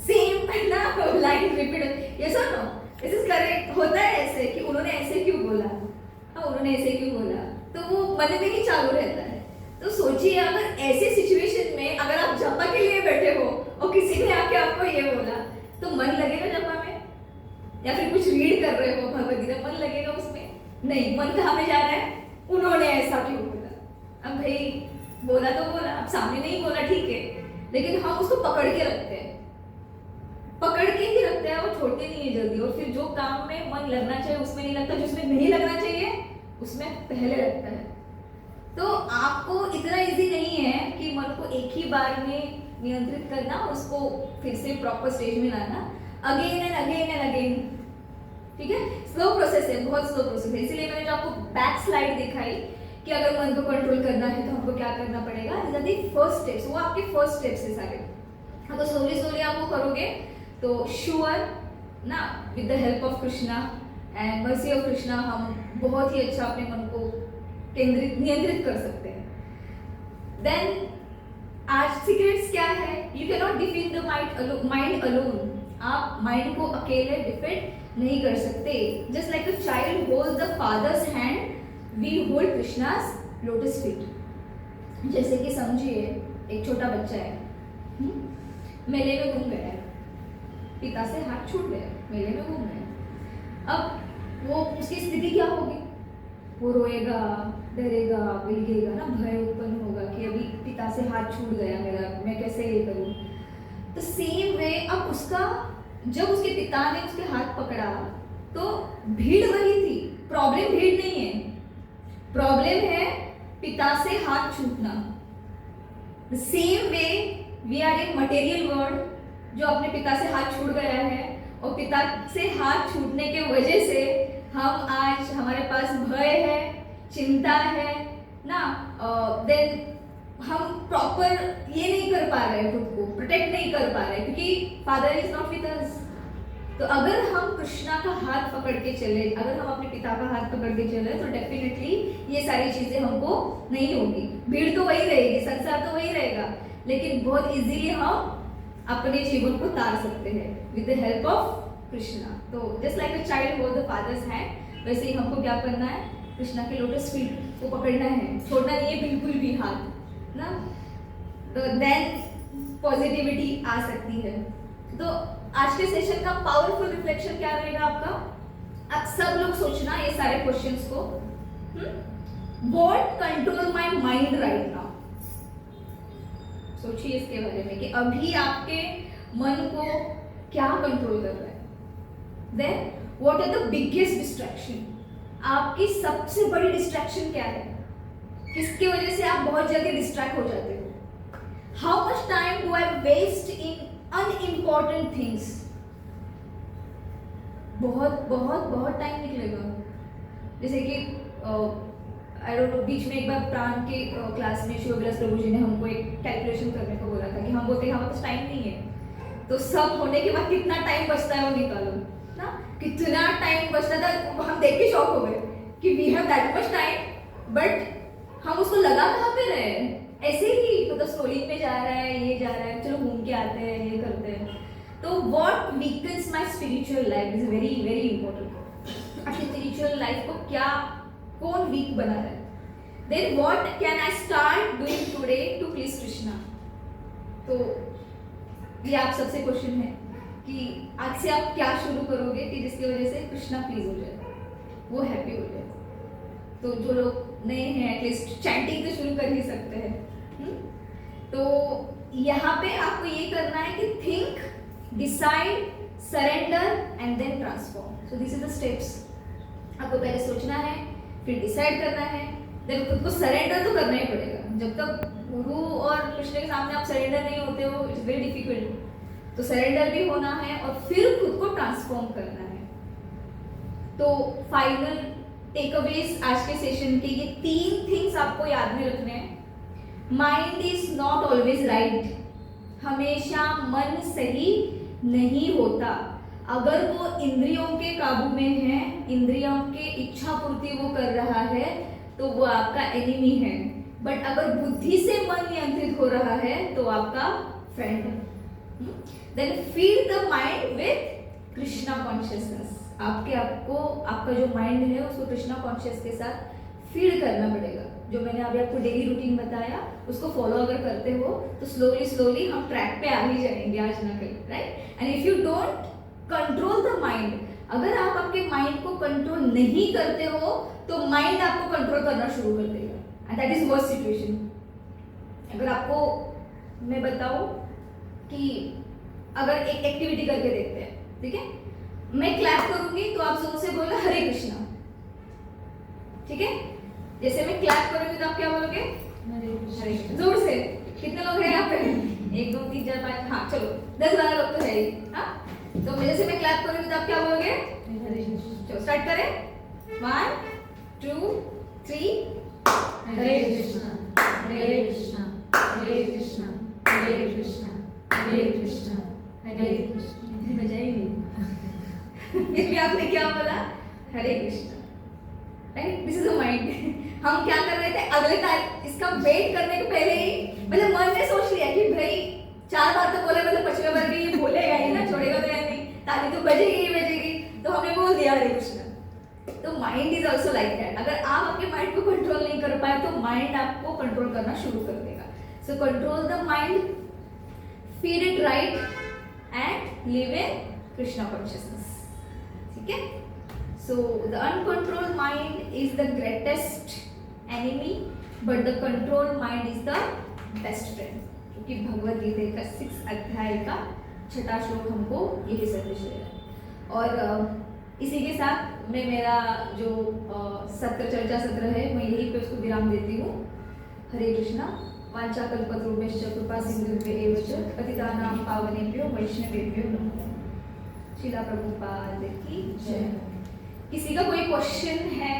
सेम ना लाइन रिपीट, यस और नो, दिस इज करेक्ट। होता है ऐसे कि उन्होंने ऐसे क्यों बोला, हाँ उन्होंने ऐसे क्यों बोला, तो वो मन में ही चालू रहता है। तो सोचिए अगर ऐसे सिचुएशन में अगर आप जपा के लिए बैठे हो और किसी ने आके आपको ये बोला, तो मन लगेगा जपा में? या फिर कुछ रीड कर रहे हो भगवद गीता, मन लगेगा उसमें? नहीं, मन कहाँ में जा रहा है? उन्होंने ऐसा क्यों बोला। अब भाई बोला तो बोला, अब सामने नहीं बोला ठीक है, लेकिन हम उसको पकड़ के रखते हैं पकड़ के ही रखते हैं, वो छोड़ते नहीं है जल्दी। और फिर जो काम में मन लगना चाहिए उसमें नहीं लगता, जिसमें नहीं लगना चाहिए उसमें पहले लगता है। तो आपको इतना इजी नहीं है कि मन को एक ही बार में नियंत्रित करना, उसको फिर से प्रॉपर स्टेज में लाना, again and again and again. ठीक है, स्लो प्रोसेस है, बहुत स्लो प्रोसेस है। इसीलिए मैंने जो आपको बैक स्लाइड दिखाई कि अगर मन को कंट्रोल करना है तो हमको क्या करना पड़ेगा, फर्स्ट स्टेप्स, वो आपके फर्स्ट स्टेप्स है सारे। अगर स्लोली स्लोली आप वो करोगे तो श्योर ना, with the help of Krishna and mercy of Krishna, हम बहुत ही अच्छा अपने मन को नियंत्रित कर सकते हैं। देन आज सीक्रेट्स क्या है, you can not defeat the mind alone. आप माइंड को अकेले डिफीट नहीं कर सकते। Just like a child holds the father's hand, we hold Krishna's lotus feet. जैसे कि समझिए एक छोटा बच्चा है, मेले में घूम गया है, पिता से हाथ छूट गया, मेले में घूम गया। अब वो उसकी स्थिति क्या होगी, वो रोएगा, डरेगा, बिलखेगा ना, भय उत्पन्न होगा कि अभी पिता से हाथ छूट गया मेरा, मैं कैसे ये करूं। तो सेम वे अब उसका, जब उसके पिता ने उसके हाथ पकड़ा तो भीड़ वही थी। प्रॉब्लम भीड़ नहीं है, प्रॉब्लम है पिता से हाथ छूटना। The same way we are in material world, जो अपने पिता से हाथ छूट गया है और पिता से हाथ छूटने के वजह से हम आज, हमारे पास भय है, चिंता है ना, देन हम प्रॉपर ये नहीं कर पा रहे, खुद को प्रोटेक्ट नहीं कर पा रहे क्योंकि father is not with us. तो अगर हम कृष्णा का हाथ पकड़ के चले, अगर हम अपने पिता का हाथ पकड़ के चले तो डेफिनेटली ये सारी चीजें हमको नहीं होगी। भीड़ तो वही रहेगी, संसार तो वही रहेगा, लेकिन बहुत इजीली हम अपने जीवन को तार सकते हैं with the help of Krishna. तो just like a child hold the father's hand, वैसे ही हमको क्या करना है, कृष्णा के लोटस फीट को पकड़ना है, छोड़ना नहीं है बिल्कुल भी हाथ ना। तो देन पॉजिटिविटी आ सकती है। तो आज के सेशन का पावरफुल रिफ्लेक्शन क्या रहेगा आपका, आप सब लोग सोचना ये सारे क्वेश्चंस को, what control my mind right now. सोचिए इसके बारे में कि अभी आपके मन को क्या कंट्रोल कर रहा है। Then what are the biggest distraction, आपकी सबसे बड़ी डिस्ट्रैक्शन क्या है, किसकी वजह से आप बहुत जल्दी डिस्ट्रैक्ट हो जाते हो। How much time do I waste in unimportant things, बहुत बहुत बहुत टाइम निकलेगा। जैसे कि आई डोंट नो, बीच में एक बार प्राण के क्लास में शिवविलास प्रभु जी ने हमको एक कैलकुलेशन करने को बोला था कि हम बोलते हैं हमारे पास टाइम नहीं है, तो सब होने के बाद कितना टाइम बचता है वो निकालो ना, कितना टाइम बचता था। हम देख के शॉक हो गए कि we have that much time, but हम उसको लगा कहाँ पे रहे हैं, ऐसे ही मतलब स्क्रोलिंग में जा रहा है, ये जा रहा है, चलो घूम के आते हैं, ये करते हैं। तो what weakens my spiritual life is very very important. आपकी स्पिरिचुअल लाइफ को क्या, कौन वीक बना रहा है। Then what can I start doing today to please Krishna. तो ये आप सबसे क्वेश्चन है कि आज से आप क्या शुरू करोगे कि जिसकी वजह से कृष्णा प्लीज हो जाए, वो हैप्पी हो जाए। तो जो लोग नए हैं एटलीस्ट चैंटिंग तो शुरू कर ही सकते हैं। तो यहाँ पे आपको ये करना है कि think, decide, surrender and then transform. So this is the steps. आपको पहले सोचना है, फिर डिसाइड करना है, देन खुद को सरेंडर तो करना ही पड़ेगा। जब तक गुरु और कृष्ण के सामने आप सरेंडर नहीं होते हो, इट्स वेरी डिफिकल्ट। तो सरेंडर भी होना है और फिर खुद को ट्रांसफॉर्म करना है। तो फाइनल टेकअवेज आज के सेशन के ये 3 थिंग्स आपको याद में रखने हैं। Mind is not always right, हमेशा मन सही नहीं होता। अगर वो इंद्रियों के काबू में है, इंद्रियों के इच्छा पूर्ति वो कर रहा है, तो वो आपका एनिमी है। बट अगर बुद्धि से मन नियंत्रित हो रहा है तो आपका फ्रेंड है। Then feed the mind with Krishna consciousness. आपको आपका जो माइंड है उसको कृष्णा कॉन्शियस के साथ फीड करना पड़ेगा। जो मैंने अभी आपको डेली रूटीन बताया उसको फॉलो अगर करते हो तो स्लोली स्लोली हम ट्रैक पे आ ही जाएंगे आज ना कल, right. And if you don't control the mind, अगर आप आपके माइंड को कंट्रोल नहीं करते हो तो माइंड आपको कंट्रोल करना शुरू कर देगा, and that is worst situation. अगर आपको मैं बताऊं कि अगर एक एक्टिविटी करके देखते हैं, ठीक है? मैं क्लैप करूंगी तो आप जोर से बोलना हरे कृष्णा, ठीक है? जैसे मैं क्लैप करूंगी तो आप क्या बोलोगे? हरे कृष्णा, जोर से। कितने लोग हैं यहाँ पे? 1 2 3 4 5, हाँ चलो 10 12 लोग तो है ही, हाँ? तो जैसे मैं क्लैप करूंगी तो आप क्या बोलोगे? हरे कृष्णा। चलो स्टार्ट करें, 1 2 3। हरे कृष्णा हरे कृष्णा हरे कृष्णा हरे कृष्णा हरे कृष्णा हरे कृष्णा। बजाएंगे। इसमें आपने क्या बोला? Hare Krishna, right? This is a mind. हम क्या कर रहे थे, अगले तारीख इसका वेट करने के पहले ही मतलब मन ने सोच लिया कि भाई 4 बार तो बोले, मतलब 5वें बार भी ये बोलेगा ही ना, छोड़ेगा तो या नहीं, ताली तो बजेगी ही बजेगी, तो हमने बोल दिया हरे कृष्णा। तो mind is also like that. अगर आप अपने माइंड को कंट्रोल नहीं कर पाए तो माइंड आपको कंट्रोल करना शुरू कर देगा। So control the mind, feed it right and live in Krishna consciousness, ठीक है? So the uncontrolled mind is the greatest enemy but the control mind is the best friend, क्योंकि भगवद गीता का 6 अध्याय का 6वां श्लोक हमको यही संदेश दे रहा है। और इसी के साथ मैं मेरा जो चर्चा सत्र है मैं यहीं पे उसको विराम देती हूँ। हरे कृष्णा। वाञ्छाकल्पतरुभ्यश्च कृपा सिन्धुभ्येव च पतितानां पावनेभ्यो वैष्णवेभ्यो नमः। श्रीला प्रभुपाद की जय। किसी का कोई क्वेश्चन है?